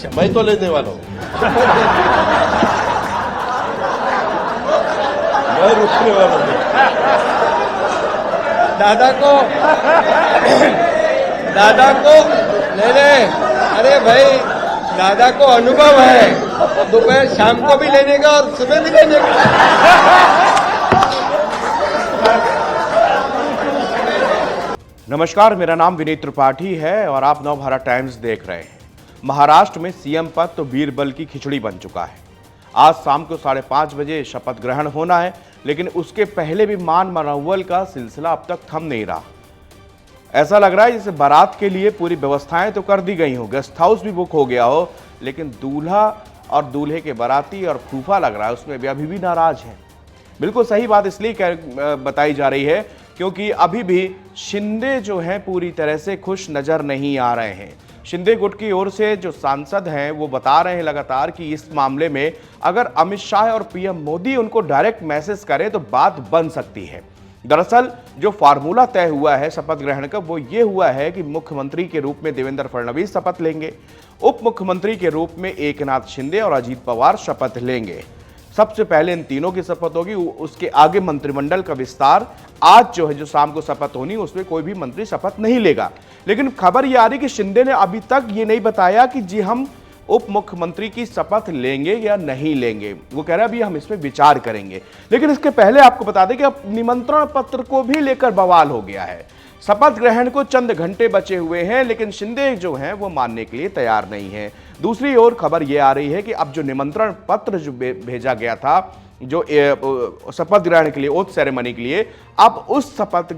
अच्छा, मैं तो लेने वाला हूँ। मैं रुकने वाला हूँ। दादा को ले, अरे भाई दादा को अनुभव है, दोपहर शाम को भी लेने का और सुबह भी लेने का। नमस्कार, मेरा नाम विनीत त्रिपाठी है और आप नवभारत टाइम्स देख रहे हैं। महाराष्ट्र में सीएम पद तो बीरबल की खिचड़ी बन चुका है। आज शाम को 5:30 बजे शपथ ग्रहण होना है, लेकिन उसके पहले भी मान मनौवल का सिलसिला अब तक थम नहीं रहा। ऐसा लग रहा है जैसे बारात के लिए पूरी व्यवस्थाएं तो कर दी गई हो, गेस्ट हाउस भी बुक हो गया हो, लेकिन दूल्हा और दूल्हे के बाराती और फूफा लग रहा है उसमें भी अभी भी नाराज है। बिल्कुल सही बात इसलिए बताई जा रही है क्योंकि अभी भी शिंदे जो हैं पूरी तरह से खुश नजर नहीं आ रहे हैं। शिंदे गुट की ओर से जो सांसद हैं वो बता रहे हैं लगातार कि इस मामले में अगर अमित शाह और पीएम मोदी उनको डायरेक्ट मैसेज करें तो बात बन सकती है। दरअसल जो फार्मूला तय हुआ है शपथ ग्रहण का वो ये हुआ है कि मुख्यमंत्री के रूप में देवेंद्र फडणवीस शपथ लेंगे, उप मुख्यमंत्री के रूप में एकनाथ शिंदे और अजीत पवार शपथ लेंगे। सबसे पहले इन तीनों की शपथ होगी, उसके आगे मंत्रिमंडल का विस्तार। आज जो शाम को शपथ होनी उसमें कोई भी मंत्री शपथ नहीं लेगा। लेकिन खबर ये आ रही कि शिंदे ने अभी तक ये नहीं बताया कि जी हम उप मुख्यमंत्री की शपथ लेंगे या नहीं लेंगे। वो कह रहे हैं अभी हम इस पे विचार करेंगे। लेकिन इसके पहले आपको बता दें कि अब निमंत्रण पत्र को भी लेकर बवाल हो गया है। शपथ ग्रहण को चंद घंटे बचे हुए हैं, लेकिन शिंदे जो हैं वो मानने के लिए तैयार नहीं है। दूसरी ओर खबर यह आ रही है कि अब जो निमंत्रण पत्र जो भेजा गया था जो शपथ ग्रहण के लिए, ओथ सेरेमनी के लिए, अब उस शपथ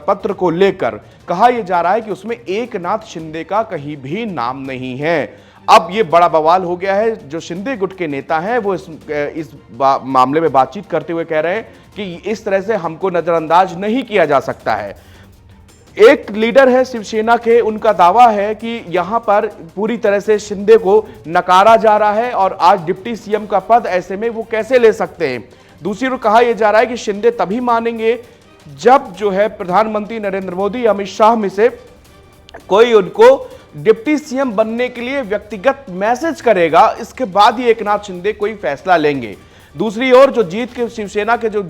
पत्र को लेकर कहा यह जा रहा है कि उसमें एकनाथ शिंदे का कहीं भी नाम नहीं है। अब ये बड़ा बवाल हो गया है। जो शिंदे गुट के नेता हैं वो इस मामले में बातचीत करते हुए कह रहे हैं कि इस तरह से हमको नजरअंदाज नहीं किया जा सकता है। एक लीडर है शिवसेना के, उनका दावा है कि यहां पर पूरी तरह से शिंदे को नकारा जा रहा है और आज डिप्टी सीएम का पद ऐसे में वो कैसे ले सकते हैं। दूसरी ओर कहा यह जा रहा है कि शिंदे तभी मानेंगे जब जो है प्रधानमंत्री नरेंद्र मोदी, अमित शाह में से कोई उनको डिप्टी सीएम बनने के लिए व्यक्तिगत मैसेज करेगा, इसके बाद ही एकनाथ शिंदे कोई फैसला लेंगे। दूसरी ओर जो जीत के शिवसेना के जो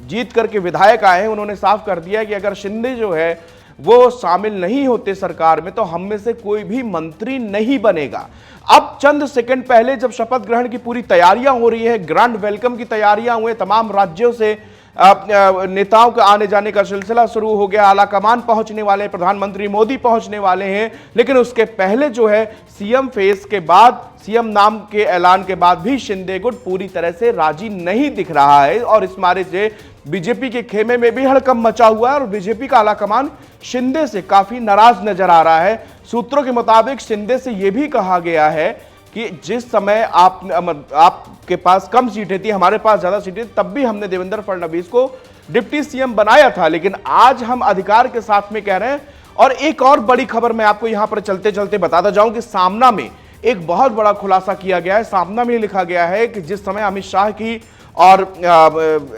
जीत करके विधायक आए हैं उन्होंने साफ कर दिया कि अगर शिंदे जो है वो शामिल नहीं होते सरकार में तो हम में से कोई भी मंत्री नहीं बनेगा। अब चंद सेकंड पहले जब शपथ ग्रहण की पूरी तैयारियां हो रही है, ग्रैंड वेलकम की तैयारियां हुए, तमाम राज्यों से नेताओं के आने जाने का सिलसिला शुरू हो गया, आला कमान पहुंचने वाले, प्रधानमंत्री मोदी पहुंचने वाले हैं, लेकिन उसके पहले जो है सीएम फेस के बाद, सीएम नाम के ऐलान के बाद भी शिंदे गुट पूरी तरह से राजी नहीं दिख रहा है और इस मारे से बीजेपी के खेमे में भी हड़कंप मचा हुआ है और बीजेपी का आला कमान शिंदे से काफी नाराज नजर आ रहा है। सूत्रों के मुताबिक शिंदे से यह भी कहा गया है कि जिस समय आपके पास कम सीटें थी, हमारे पास ज्यादा सीटें थी, तब भी हमने देवेंद्र फडणवीस को डिप्टी सीएम बनाया था, लेकिन आज हम अधिकार के साथ में कह रहे हैं। और एक और बड़ी खबर मैं आपको यहां पर चलते चलते बताता जाऊं कि सामना में एक बहुत बड़ा खुलासा किया गया है। सामना में लिखा गया है कि जिस समय अमित शाह की और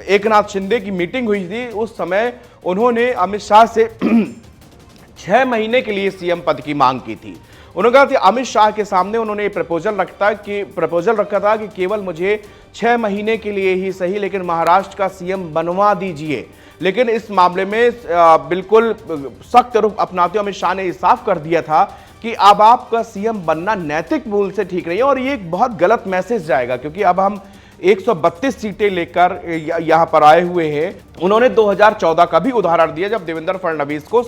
एकनाथ शिंदे की मीटिंग हुई थी उस समय उन्होंने अमित शाह से 6 महीने के लिए सीएम पद की मांग की थी। उन्होंने कहा कि अमित शाह के सामने उन्होंने प्रपोजल रखा था कि केवल मुझे 6 महीने के लिए ही सही, लेकिन महाराष्ट्र का सीएम बनवा दीजिए। लेकिन इस मामले में बिल्कुल सख्त रुख अपनाते हुए अमित शाह ने साफ कर दिया था कि अब आपका सीएम बनना नैतिक मूल से ठीक नहीं है और ये एक बहुत गलत मैसेज जाएगा, क्योंकि अब हम 132 सीटें लेकर यहां पर आए हुए हैं। उन्होंने 2014 का भी उदाहरण दिया जब देवेंद्र फडणवीस को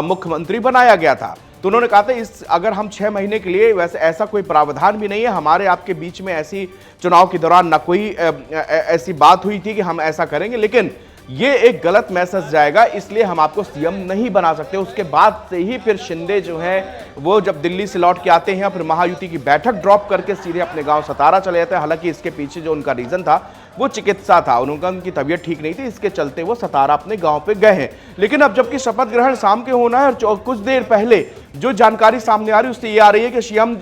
मुख्यमंत्री बनाया गया था, तो उन्होंने कहा था अगर हम 6 महीने के लिए, वैसे ऐसा कोई प्रावधान भी नहीं है, हमारे आपके बीच में ऐसी चुनाव के दौरान ना कोई ऐसी बात हुई थी कि हम ऐसा करेंगे, लेकिन ये एक गलत मैसेज जाएगा, इसलिए हम आपको सीएम नहीं बना सकते। उसके बाद से ही फिर शिंदे जो है वो जब दिल्ली से लौट के आते हैं, फिर महायुति की बैठक ड्रॉप करके सीधे अपने गांव सतारा चले जाते हैं। हालांकि इसके पीछे जो उनका रीजन था वो चिकित्सा था, उनकी तबीयत ठीक नहीं थी, इसके चलते वो सतारा अपने गांव पे गए हैं। लेकिन अब जबकि शपथ ग्रहण शाम के होना है और कुछ देर पहले जो जानकारी सामने आ रही है उससे ये आ रही है कि सीएम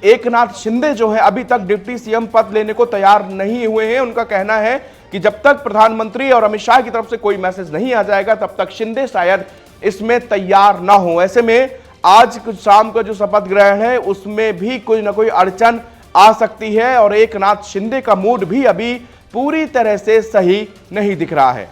एकनाथ शिंदे जो है अभी तक डिप्टी सीएम पद लेने को तैयार नहीं हुए हैं। उनका कहना है कि जब तक प्रधानमंत्री और अमित शाह की तरफ से कोई मैसेज नहीं आ जाएगा तब तक शिंदे शायद इसमें तैयार ना हो। ऐसे में आज कुछ शाम का जो शपथ ग्रहण है उसमें भी कोई ना कोई अड़चन आ सकती है और एकनाथ शिंदे का मूड भी अभी पूरी तरह से सही नहीं दिख रहा है।